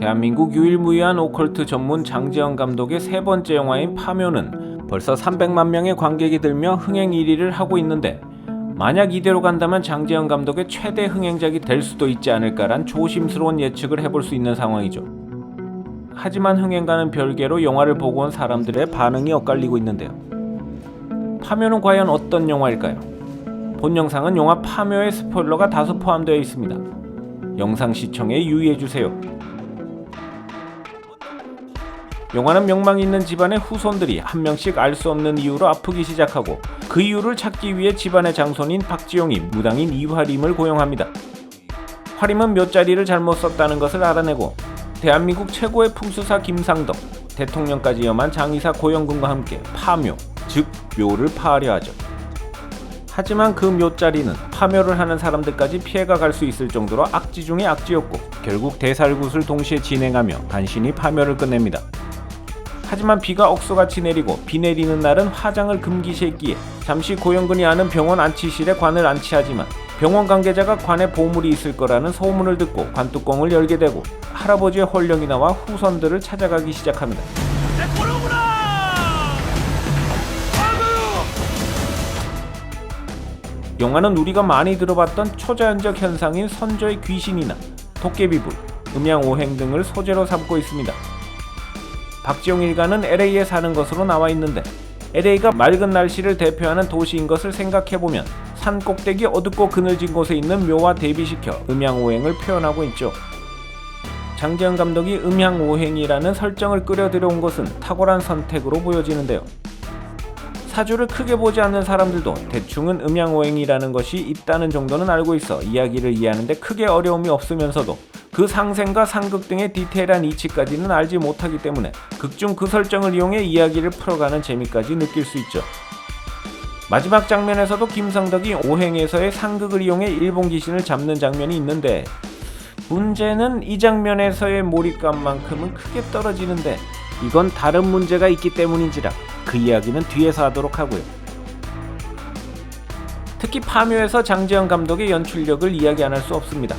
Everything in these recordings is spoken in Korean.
대한민국 유일무이한 오컬트 전문 장지영 감독의 세 번째 영화인 파묘는 벌써 300만 명의 관객이 들며 흥행 1위를 하고 있는데, 만약 이대로 간다면 장지영 감독의 최대 흥행작이 될 수도 있지 않을까란 조심스러운 예측을 해볼 수 있는 상황이죠. 하지만 흥행과는 별개로 영화를 보고 온 사람들의 반응이 엇갈리고 있는데요. 파묘는 과연 어떤 영화일까요? 본 영상은 영화 파묘의 스포일러가 다소 포함되어 있습니다. 영상 시청에 유의해주세요. 영화는 명망 있는 집안의 후손들이 한 명씩 알 수 없는 이유로 아프기 시작하고, 그 이유를 찾기 위해 집안의 장손인 박지용이 무당인 이화림을 고용합니다. 화림은 묘자리를 잘못 썼다는 것을 알아내고 대한민국 최고의 풍수사 김상덕, 대통령까지 염한 장의사 고영근과 함께 파묘, 즉 묘를 파하려 하죠. 하지만 그 묘자리는 파묘를 하는 사람들까지 피해가 갈 수 있을 정도로 악지 중의 악지였고, 결국 대살굿을 동시에 진행하며 간신히 파묘를 끝냅니다. 하지만 비가 억수같이 내리고 비 내리는 날은 화장을 금기시했기에 잠시 고영근이 아는 병원 안치실에 관을 안치하지만, 병원 관계자가 관에 보물이 있을 거라는 소문을 듣고 관뚜껑을 열게 되고 할아버지의 홀령이 나와 후손들을 찾아가기 시작합니다. 영화는 우리가 많이 들어봤던 초자연적 현상인 선조의 귀신이나 도깨비불, 음양오행 등을 소재로 삼고 있습니다. 박지용 일가는 LA에 사는 것으로 나와 있는데, LA가 맑은 날씨를 대표하는 도시인 것을 생각해보면 산 꼭대기 어둡고 그늘진 곳에 있는 묘와 대비시켜 음양오행을 표현하고 있죠. 장지영 감독이 음양오행이라는 설정을 끌어들여온 것은 탁월한 선택으로 보여지는데요. 사주를 크게 보지 않는 사람들도 대충은 음양오행이라는 것이 있다는 정도는 알고 있어 이야기를 이해하는데 크게 어려움이 없으면서도 그 상생과 상극 등의 디테일한 이치까지는 알지 못하기 때문에 극중 그 설정을 이용해 이야기를 풀어가는 재미까지 느낄 수 있죠. 마지막 장면에서도 김상덕이 오행에서의 상극을 이용해 일본 귀신을 잡는 장면이 있는데, 문제는 이 장면에서의 몰입감만큼은 크게 떨어지는데, 이건 다른 문제가 있기 때문인지라 그 이야기는 뒤에서 하도록 하고요. 특히 파묘에서 장지영 감독의 연출력을 이야기 안 할 수 없습니다.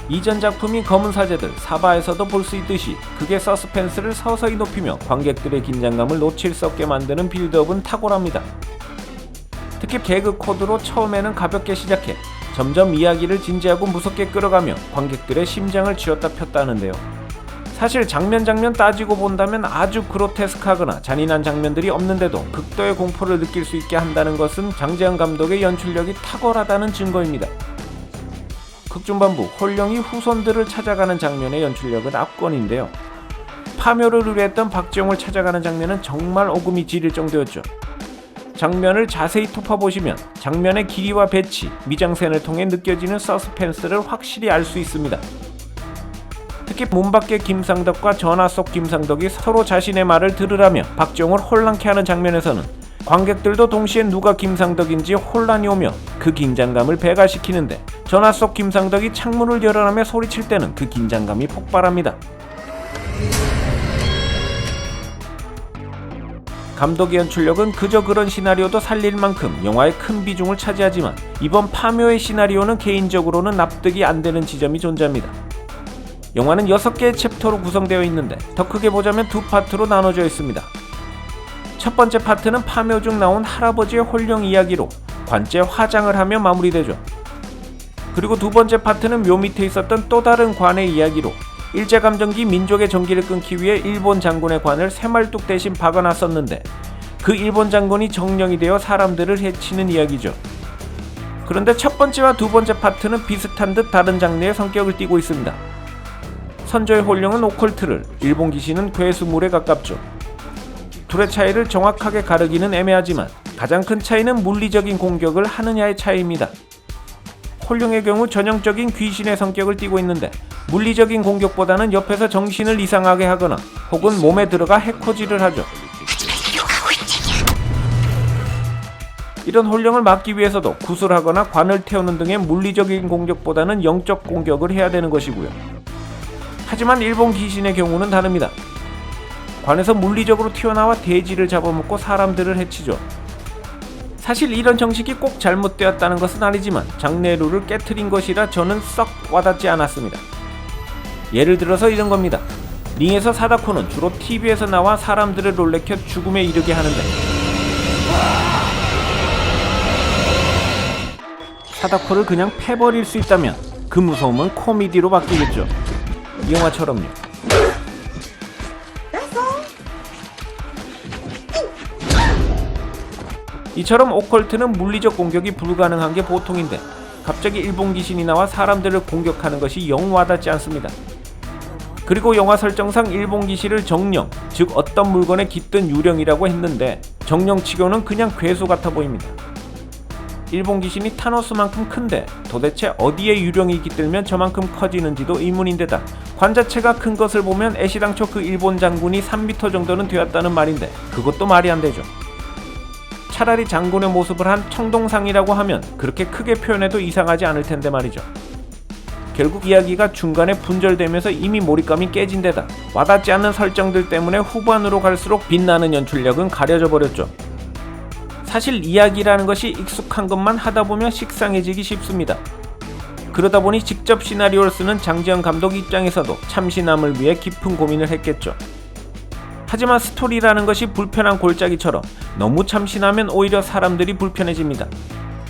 이전 작품인 검은 사제들, 사바에서도 볼 수 있듯이 극의 서스펜스를 서서히 높이며 관객들의 긴장감을 놓칠 수 없게 만드는 빌드업은 탁월합니다. 특히 개그 코드로 처음에는 가볍게 시작해 점점 이야기를 진지하고 무섭게 끌어가며 관객들의 심장을 쥐었다 폈다 하는데요. 사실 장면 따지고 본다면 아주 그로테스크하거나 잔인한 장면들이 없는데도 극도의 공포를 느낄 수 있게 한다는 것은 장지영 감독의 연출력이 탁월하다는 증거입니다. 극중반부 홀령이 후손들을 찾아가는 장면의 연출력은 압권인데요. 파묘를 의뢰했던 박지용을 찾아가는 장면은 정말 오금이 지릴 정도였죠. 장면을 자세히 톱어보시면 장면의 길이와 배치, 미장센을 통해 느껴지는 서스펜스를 확실히 알 수 있습니다. 특히 문 밖의 김상덕과 전화 속 김상덕이 서로 자신의 말을 들으라며 박지용을 혼란케 하는 장면에서는 관객들도 동시에 누가 김상덕인지 혼란이 오며 그 긴장감을 배가시키는데, 전화 속 김상덕이 창문을 열어라며 소리칠 때는 그 긴장감이 폭발합니다. 감독의 연출력은 그저 그런 시나리오도 살릴 만큼 영화의 큰 비중을 차지하지만, 이번 파묘의 시나리오는 개인적으로는 납득이 안 되는 지점이 존재합니다. 영화는 6개의 챕터로 구성되어 있는데 더 크게 보자면 두 파트로 나눠져 있습니다. 첫 번째 파트는 파묘 중 나온 할아버지의 홀령 이야기로 관제 화장을 하며 마무리되죠. 그리고 두 번째 파트는 묘 밑에 있었던 또 다른 관의 이야기로 일제감정기 민족의 전기를 끊기 위해 일본 장군의 관을 새말뚝 대신 박아놨었는데, 그 일본 장군이 정령이 되어 사람들을 해치는 이야기죠. 그런데 첫 번째와 두 번째 파트는 비슷한 듯 다른 장르의 성격을 띠고 있습니다. 선조의 홀령은 오컬트를, 일본 귀신은 괴수물에 가깝죠. 둘의 차이를 정확하게 가르기는 애매하지만 가장 큰 차이는 물리적인 공격을 하느냐의 차이입니다. 홀령의 경우 전형적인 귀신의 성격을 띠고 있는데, 물리적인 공격보다는 옆에서 정신을 이상하게 하거나 혹은 몸에 들어가 해코지를 하죠. 이런 홀령을 막기 위해서도 구슬하거나 관을 태우는 등의 물리적인 공격보다는 영적 공격을 해야 되는 것이고요. 하지만 일본 귀신의 경우는 다릅니다. 관에서 물리적으로 튀어나와 돼지를 잡아먹고 사람들을 해치죠. 사실 이런 정식이 꼭 잘못되었다는 것은 아니지만 장르의 룰을 깨트린 것이라 저는 썩 와닿지 않았습니다. 예를 들어서 이런 겁니다. 링에서 사다코는 주로 TV에서 나와 사람들을 놀래켜 죽음에 이르게 하는데, 사다코를 그냥 패버릴 수 있다면 그 무서움은 코미디로 바뀌겠죠. 이 영화처럼요. 이처럼 오컬트는 물리적 공격이 불가능한 게 보통인데, 갑자기 일본 귀신이 나와 사람들을 공격하는 것이 영 와닿지 않습니다. 그리고 영화 설정상 일본 귀신을 정령, 즉 어떤 물건에 깃든 유령이라고 했는데, 정령치고는 그냥 괴수 같아 보입니다. 일본 귀신이 타노스만큼 큰데 도대체 어디에 유령이 깃들면 저만큼 커지는지도 의문인데다, 관 자체가 큰 것을 보면 애시당초 그 일본 장군이 3m 정도는 되었다는 말인데, 그것도 말이 안 되죠. 차라리 장군의 모습을 한 청동상이라고 하면 그렇게 크게 표현해도 이상하지 않을 텐데 말이죠. 결국 이야기가 중간에 분절되면서 이미 몰입감이 깨진 데다 와닿지 않는 설정들 때문에 후반으로 갈수록 빛나는 연출력은 가려져 버렸죠. 사실 이야기라는 것이 익숙한 것만 하다 보면 식상해지기 쉽습니다. 그러다 보니 직접 시나리오를 쓰는 장지현 감독 입장에서도 참신함을 위해 깊은 고민을 했겠죠. 하지만 스토리라는 것이 불편한 골짜기처럼 너무 참신하면 오히려 사람들이 불편해집니다.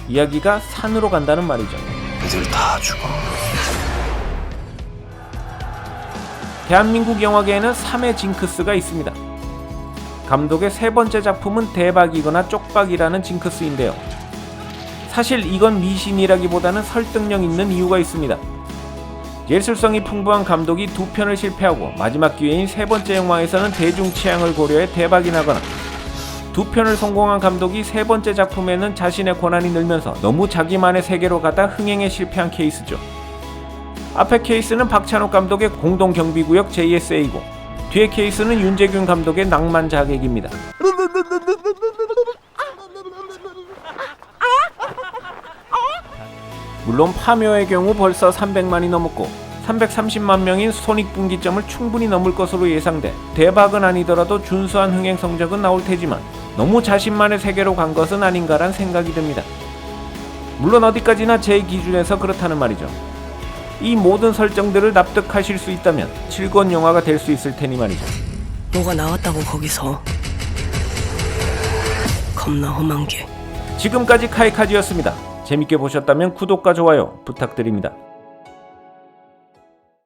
이야기가 산으로 간다는 말이죠. 애들 다 죽어. 대한민국 영화계에는 3의 징크스가 있습니다. 감독의 세 번째 작품은 대박이거나 쪽박이라는 징크스인데요. 사실 이건 미신이라기보다는 설득력 있는 이유가 있습니다. 예술성이 풍부한 감독이 2편을 실패하고 마지막 기회인 세 번째 영화에서는 대중 취향을 고려해 대박이 나거나, 2편을 성공한 감독이 세 번째 작품에는 자신의 권한이 늘면서 너무 자기만의 세계로 가다 흥행에 실패한 케이스죠. 앞의 케이스는 박찬욱 감독의 공동경비구역 JSA고, 뒤의 케이스는 윤재균 감독의 낭만자객입니다. 물론 파묘의 경우 벌써 300만이 넘었고 330만 명인 손익분기점을 충분히 넘을 것으로 예상돼 대박은 아니더라도 준수한 흥행 성적은 나올 테지만, 너무 자신만의 세계로 간 것은 아닌가란 생각이 듭니다. 물론 어디까지나 제 기준에서 그렇다는 말이죠. 이 모든 설정들을 납득하실 수 있다면 즐거운 영화가 될 수 있을 테니 말이죠. 뭐가 나왔다고 거기서. 겁나 험한 게. 지금까지 카이카지였습니다. 재밌게 보셨다면 구독과 좋아요 부탁드립니다.